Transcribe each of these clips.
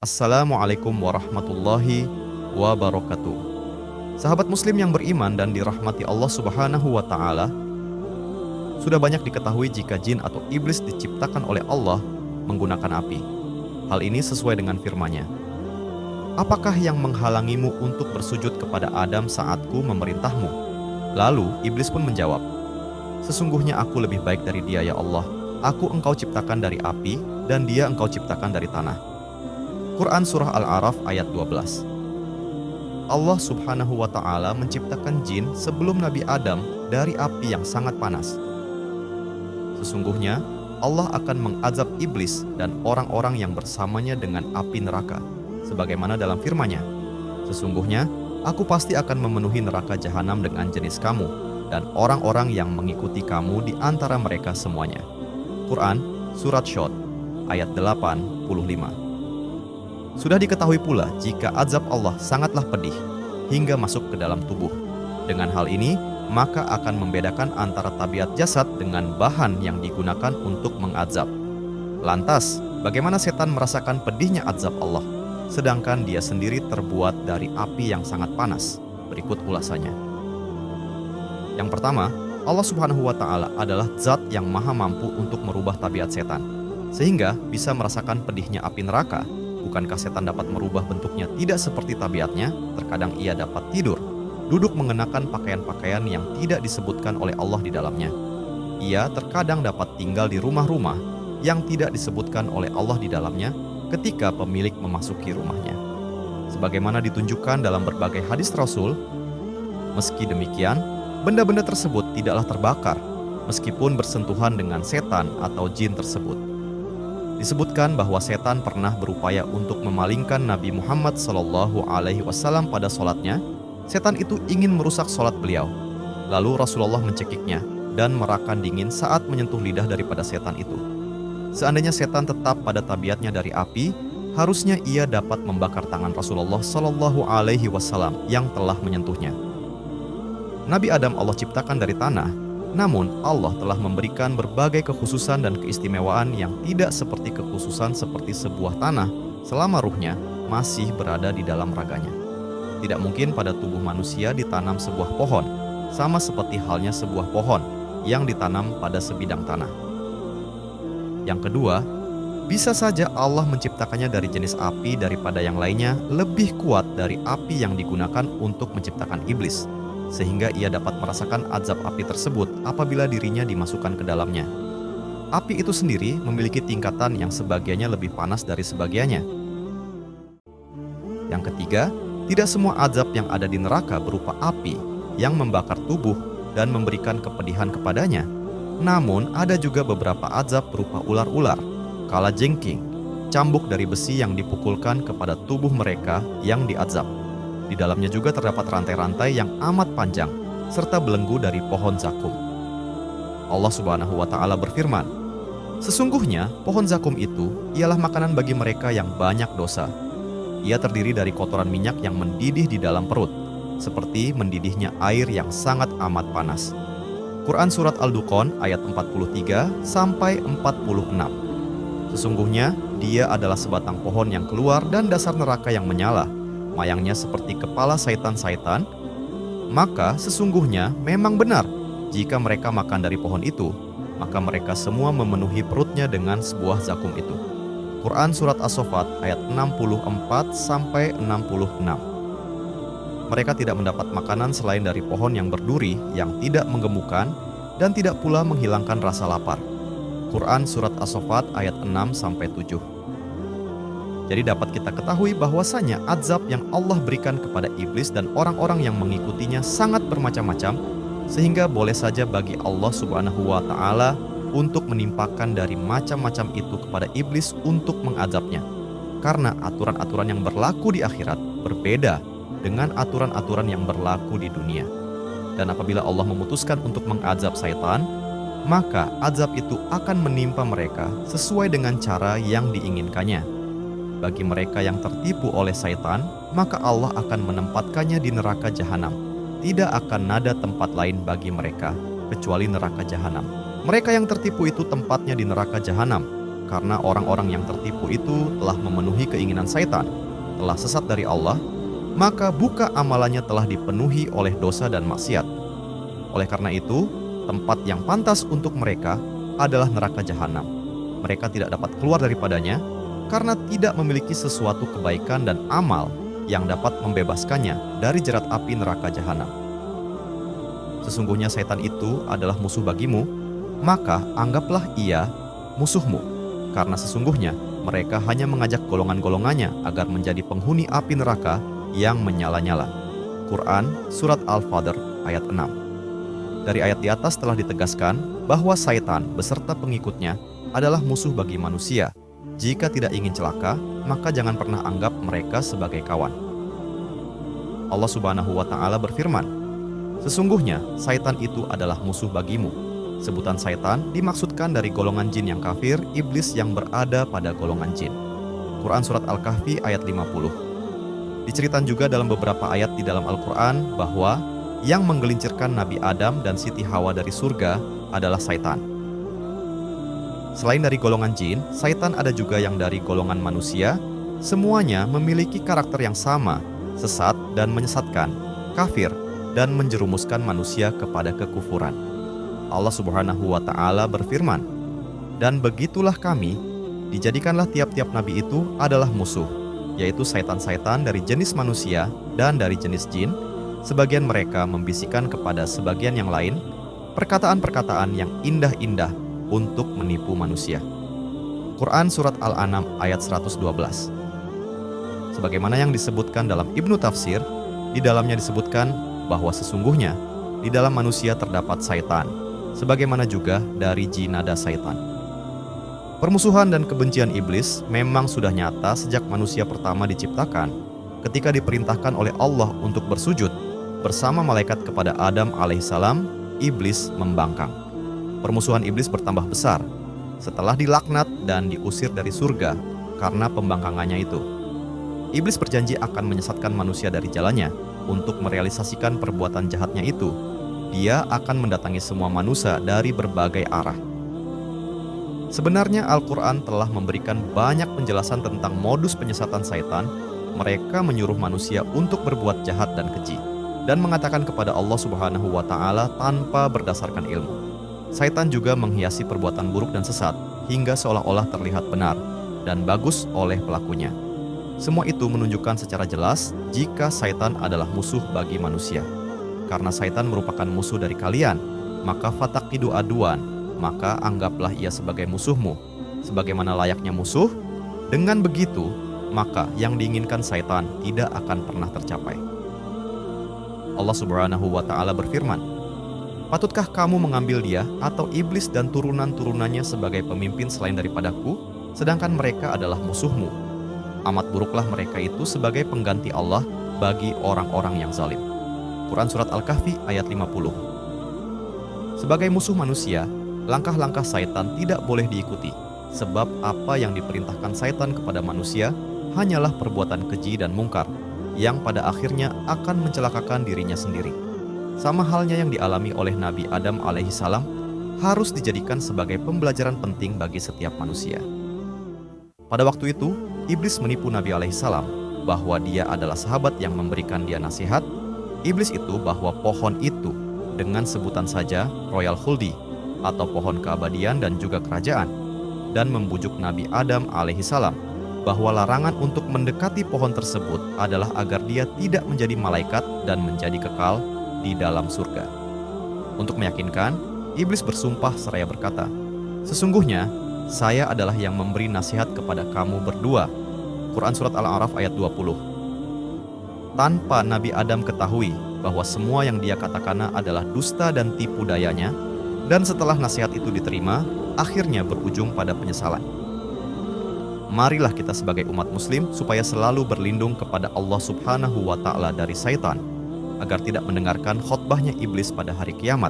Assalamualaikum warahmatullahi wabarakatuh. Sahabat muslim yang beriman dan dirahmati Allah Subhanahu wa taala, sudah banyak diketahui jika jin atau iblis diciptakan oleh Allah menggunakan api. Hal ini sesuai dengan firman-Nya. Apakah yang menghalangimu untuk bersujud kepada Adam saatku memerintahmu? Lalu iblis pun menjawab, sesungguhnya aku lebih baik dari dia ya Allah. Aku engkau ciptakan dari api dan dia engkau ciptakan dari tanah. Quran Surah Al-A'raf ayat 12. Allah Subhanahu wa ta'ala menciptakan jin sebelum Nabi Adam dari api yang sangat panas. Sesungguhnya Allah akan mengazab iblis dan orang-orang yang bersamanya dengan api neraka, sebagaimana dalam firman-Nya, sesungguhnya aku pasti akan memenuhi neraka jahanam dengan jenis kamu dan orang-orang yang mengikuti kamu di antara mereka semuanya. Quran Surat Syod ayat 85. Sudah diketahui pula jika azab Allah sangatlah pedih hingga masuk ke dalam tubuh. Dengan hal ini, maka akan membedakan antara tabiat jasad dengan bahan yang digunakan untuk mengazab. Lantas, bagaimana setan merasakan pedihnya azab Allah, sedangkan dia sendiri terbuat dari api yang sangat panas? Berikut ulasannya. Yang pertama, Allah Subhanahu wa ta'ala adalah zat yang maha mampu untuk merubah tabiat setan, sehingga bisa merasakan pedihnya api neraka. Bukankah setan dapat merubah bentuknya tidak seperti tabiatnya? Terkadang ia dapat tidur, duduk mengenakan pakaian-pakaian yang tidak disebutkan oleh Allah di dalamnya. Ia terkadang dapat tinggal di rumah-rumah yang tidak disebutkan oleh Allah di dalamnya ketika pemilik memasuki rumahnya. Sebagaimana ditunjukkan dalam berbagai hadis Rasul, meski demikian, benda-benda tersebut tidaklah terbakar, meskipun bersentuhan dengan setan atau jin tersebut. Disebutkan bahwa setan pernah berupaya untuk memalingkan Nabi Muhammad SAW pada sholatnya. Setan itu ingin merusak sholat beliau. Lalu Rasulullah mencekiknya dan merakan dingin saat menyentuh lidah daripada setan itu. Seandainya setan tetap pada tabiatnya dari api, harusnya ia dapat membakar tangan Rasulullah SAW yang telah menyentuhnya. Nabi Adam Allah ciptakan dari tanah. Namun, Allah telah memberikan berbagai kekhususan dan keistimewaan yang tidak seperti kekhususan seperti sebuah tanah selama ruhnya masih berada di dalam raganya. Tidak mungkin pada tubuh manusia ditanam sebuah pohon, sama seperti halnya sebuah pohon yang ditanam pada sebidang tanah. Yang kedua, bisa saja Allah menciptakannya dari jenis api daripada yang lainnya lebih kuat dari api yang digunakan untuk menciptakan iblis, sehingga ia dapat merasakan azab api tersebut apabila dirinya dimasukkan ke dalamnya. Api itu sendiri memiliki tingkatan yang sebagiannya lebih panas dari sebagiannya. Yang ketiga, tidak semua azab yang ada di neraka berupa api yang membakar tubuh dan memberikan kepedihan kepadanya. Namun, ada juga beberapa azab berupa ular-ular, kalajengking, cambuk dari besi yang dipukulkan kepada tubuh mereka yang diazab. Di dalamnya juga terdapat rantai-rantai yang amat panjang, serta belenggu dari pohon zakum. Allah Subhanahu wa ta'ala berfirman, sesungguhnya pohon zakum itu ialah makanan bagi mereka yang banyak dosa. Ia terdiri dari kotoran minyak yang mendidih di dalam perut, seperti mendidihnya air yang sangat amat panas. Quran Surat Al-Dukhan ayat 43-46. Sesungguhnya dia adalah sebatang pohon yang keluar dan dasar neraka yang menyala. Mayangnya seperti kepala saitan-saitan, maka sesungguhnya memang benar jika mereka makan dari pohon itu, maka mereka semua memenuhi perutnya dengan sebuah zakum itu. Quran Surat As-Saffat ayat 64-66. Mereka tidak mendapat makanan selain dari pohon yang berduri yang tidak menggemukkan dan tidak pula menghilangkan rasa lapar. Quran Surat As-Saffat ayat 6-7. Jadi dapat kita ketahui bahwasanya azab yang Allah berikan kepada iblis dan orang-orang yang mengikutinya sangat bermacam-macam, sehingga boleh saja bagi Allah Subhanahu wa ta'ala untuk menimpakan dari macam-macam itu kepada iblis untuk mengazabnya. Karena aturan-aturan yang berlaku di akhirat berbeda dengan aturan-aturan yang berlaku di dunia. Dan apabila Allah memutuskan untuk mengazab syaitan, maka azab itu akan menimpa mereka sesuai dengan cara yang diinginkannya. Bagi mereka yang tertipu oleh syaitan, maka Allah akan menempatkannya di neraka jahanam. Tidak akan ada tempat lain bagi mereka kecuali neraka jahanam. Mereka yang tertipu itu tempatnya di neraka jahanam, karena orang-orang yang tertipu itu telah memenuhi keinginan syaitan, telah sesat dari Allah, maka buka amalannya telah dipenuhi oleh dosa dan maksiat. Oleh karena itu, tempat yang pantas untuk mereka adalah neraka jahanam. Mereka tidak dapat keluar daripadanya karena tidak memiliki sesuatu kebaikan dan amal yang dapat membebaskannya dari jerat api neraka jahanam. Sesungguhnya setan itu adalah musuh bagimu, maka anggaplah ia musuhmu, karena sesungguhnya mereka hanya mengajak golongan-golongannya agar menjadi penghuni api neraka yang menyala-nyala. Quran Surat Al-Fadr ayat 6. Dari ayat di atas telah ditegaskan bahwa Saitan beserta pengikutnya adalah musuh bagi manusia. Jika tidak ingin celaka, maka jangan pernah anggap mereka sebagai kawan. Allah Subhanahu wa Ta'ala berfirman, "Sesungguhnya Saitan itu adalah musuh bagimu." Sebutan Saitan dimaksudkan dari golongan jin yang kafir, iblis yang berada pada golongan jin. Quran Surat Al-Kahfi ayat 50. Diceritakan juga dalam beberapa ayat di dalam Al-Quran bahwa yang menggelincirkan Nabi Adam dan Siti Hawa dari surga adalah Saitan. Selain dari golongan jin, Saitan ada juga yang dari golongan manusia. Semuanya memiliki karakter yang sama, sesat dan menyesatkan, kafir, dan menjerumuskan manusia kepada kekufuran. Allah Subhanahu wa Ta'ala berfirman, "Dan begitulah kami, dijadikanlah tiap-tiap nabi itu adalah musuh, yaitu Saitan-Saitan dari jenis manusia dan dari jenis jin. Sebagian mereka membisikkan kepada sebagian yang lain perkataan-perkataan yang indah-indah untuk menipu manusia." Quran Surat Al-An'am ayat 112. Sebagaimana yang disebutkan dalam Ibnu Tafsir, di dalamnya disebutkan bahwa sesungguhnya di dalam manusia terdapat Saitan, sebagaimana juga dari jinada Saitan. Permusuhan dan kebencian iblis memang sudah nyata sejak manusia pertama diciptakan, ketika diperintahkan oleh Allah untuk bersujud bersama malaikat kepada Adam alaihissalam. Iblis membangkang. Permusuhan iblis bertambah besar setelah dilaknat dan diusir dari surga karena pembangkangannya itu. Iblis berjanji akan menyesatkan manusia dari jalannya untuk merealisasikan perbuatan jahatnya itu. Dia akan mendatangi semua manusia dari berbagai arah. Sebenarnya Al-Quran telah memberikan banyak penjelasan tentang modus penyesatan Saitan. Mereka menyuruh manusia untuk berbuat jahat dan keji, dan mengatakan kepada Allah Subhanahu wa Ta'ala tanpa berdasarkan ilmu. Saitan juga menghiasi perbuatan buruk dan sesat hingga seolah-olah terlihat benar dan bagus oleh pelakunya. Semua itu menunjukkan secara jelas jika Saitan adalah musuh bagi manusia. Karena Saitan merupakan musuh dari kalian, maka fataqidu aduan, maka anggaplah ia sebagai musuhmu, sebagaimana layaknya musuh. Dengan begitu, maka yang diinginkan Saitan tidak akan pernah tercapai. Allah Subhanahu wa Ta'ala berfirman, "Patutkah kamu mengambil dia atau iblis dan turunan-turunannya sebagai pemimpin selain daripadaku, sedangkan mereka adalah musuhmu? Amat buruklah mereka itu sebagai pengganti Allah bagi orang-orang yang zalim." Quran Surat Al-Kahfi ayat 50. Sebagai musuh manusia, langkah-langkah Saitan tidak boleh diikuti, sebab apa yang diperintahkan Saitan kepada manusia hanyalah perbuatan keji dan mungkar, yang pada akhirnya akan mencelakakan dirinya sendiri. Sama halnya yang dialami oleh Nabi Adam alaihissalam harus dijadikan sebagai pembelajaran penting bagi setiap manusia. Pada waktu itu, iblis menipu Nabi alaihissalam bahwa dia adalah sahabat yang memberikan dia nasihat. Iblis itu bahwa pohon itu dengan sebutan saja Royal Khuldi atau pohon keabadian dan juga kerajaan, dan membujuk Nabi Adam alaihissalam bahwa larangan untuk mendekati pohon tersebut adalah agar dia tidak menjadi malaikat dan menjadi kekal di dalam surga. Untuk meyakinkan, iblis bersumpah seraya berkata, "Sesungguhnya saya adalah yang memberi nasihat kepada kamu berdua." Quran Surat Al-A'raf ayat 20. Tanpa Nabi Adam ketahui bahwa semua yang dia katakan adalah dusta dan tipu dayanya, dan setelah nasihat itu diterima, akhirnya berujung pada penyesalan. Marilah kita sebagai umat muslim supaya selalu berlindung kepada Allah Subhanahu wa Ta'ala dari Saitan, agar tidak mendengarkan khotbahnya iblis pada hari kiamat.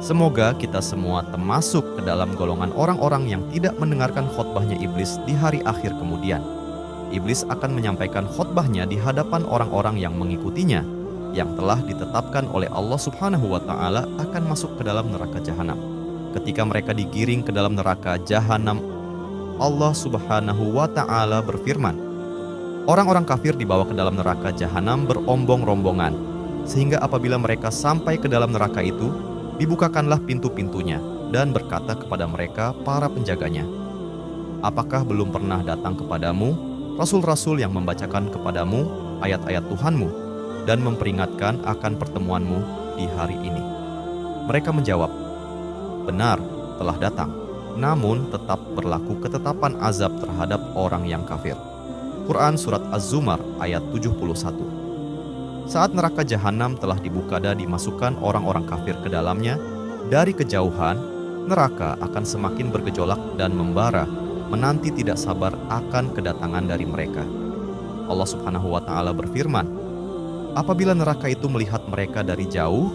Semoga kita semua termasuk ke dalam golongan orang-orang yang tidak mendengarkan khotbahnya iblis di hari akhir kemudian. Iblis akan menyampaikan khotbahnya di hadapan orang-orang yang mengikutinya, yang telah ditetapkan oleh Allah Subhanahu wa Ta'ala akan masuk ke dalam neraka jahanam. Ketika mereka digiring ke dalam neraka jahanam, Allah Subhanahu wa Ta'ala berfirman, orang-orang kafir dibawa ke dalam neraka jahanam berombong-rombongan, sehingga apabila mereka sampai ke dalam neraka itu, dibukakanlah pintu-pintunya dan berkata kepada mereka para penjaganya, apakah belum pernah datang kepadamu rasul-rasul yang membacakan kepadamu ayat-ayat Tuhanmu dan memperingatkan akan pertemuanmu di hari ini? Mereka menjawab, benar, telah datang, namun tetap berlaku ketetapan azab terhadap orang yang kafir. Quran Surat Az-Zumar ayat 71. Saat neraka jahanam telah dibuka dan dimasukkan orang-orang kafir ke dalamnya, dari kejauhan, neraka akan semakin bergejolak dan membara, menanti tidak sabar akan kedatangan dari mereka. Allah Subhanahu wa Ta'ala berfirman, apabila neraka itu melihat mereka dari jauh,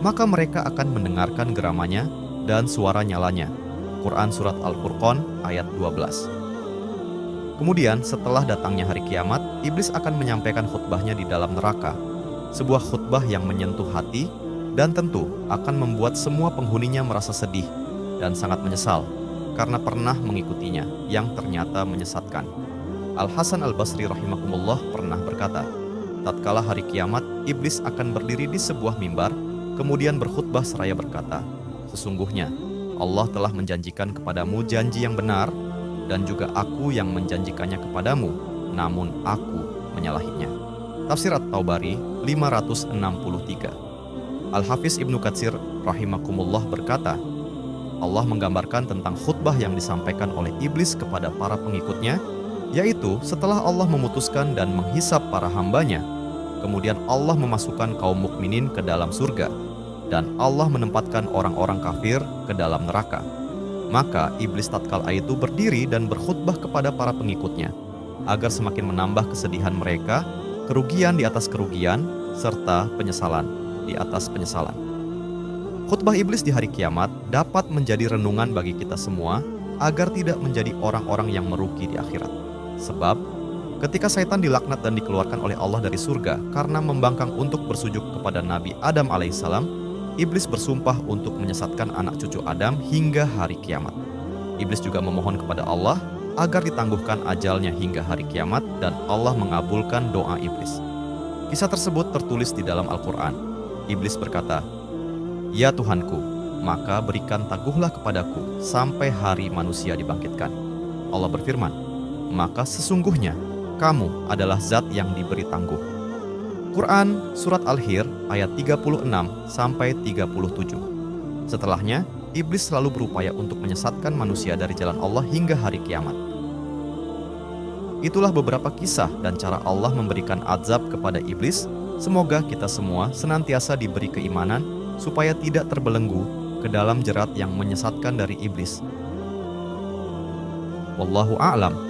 maka mereka akan mendengarkan geramannya dan suara nyalanya. Quran Surat Al-Furqan ayat 12. Kemudian setelah datangnya hari kiamat, iblis akan menyampaikan khutbahnya di dalam neraka. Sebuah khutbah yang menyentuh hati dan tentu akan membuat semua penghuninya merasa sedih dan sangat menyesal karena pernah mengikutinya yang ternyata menyesatkan. Al-Hasan Al-Basri rahimakumullah pernah berkata, tatkala hari kiamat, iblis akan berdiri di sebuah mimbar, kemudian berkhutbah seraya berkata, sesungguhnya Allah telah menjanjikan kepadamu janji yang benar, dan juga aku yang menjanjikannya kepadamu, namun aku menyalahinya. Tafsir At-Taubari 563. Al-Hafiz Ibnu Katsir rahimakumullah berkata, Allah menggambarkan tentang khutbah yang disampaikan oleh iblis kepada para pengikutnya, yaitu setelah Allah memutuskan dan menghisap para hambanya, kemudian Allah memasukkan kaum mukminin ke dalam surga, dan Allah menempatkan orang-orang kafir ke dalam neraka. Maka iblis tatkala itu berdiri dan berkhutbah kepada para pengikutnya, agar semakin menambah kesedihan mereka, kerugian di atas kerugian, serta penyesalan di atas penyesalan. Khutbah iblis di hari kiamat dapat menjadi renungan bagi kita semua, agar tidak menjadi orang-orang yang merugi di akhirat. Sebab, ketika Saitan dilaknat dan dikeluarkan oleh Allah dari surga karena membangkang untuk bersujud kepada Nabi Adam alaihissalam, iblis bersumpah untuk menyesatkan anak cucu Adam hingga hari kiamat. Iblis juga memohon kepada Allah agar ditangguhkan ajalnya hingga hari kiamat, dan Allah mengabulkan doa iblis. Kisah tersebut tertulis di dalam Al-Quran. Iblis berkata, ya Tuhanku, maka berikan tangguhlah kepadaku sampai hari manusia dibangkitkan. Allah berfirman, maka sesungguhnya kamu adalah zat yang diberi tangguh. Quran Surat Al-Hir ayat 36-37. Setelahnya, iblis selalu berupaya untuk menyesatkan manusia dari jalan Allah hingga hari kiamat. Itulah beberapa kisah dan cara Allah memberikan azab kepada iblis. Semoga kita semua senantiasa diberi keimanan supaya tidak terbelenggu ke dalam jerat yang menyesatkan dari iblis. Wallahu a'lam.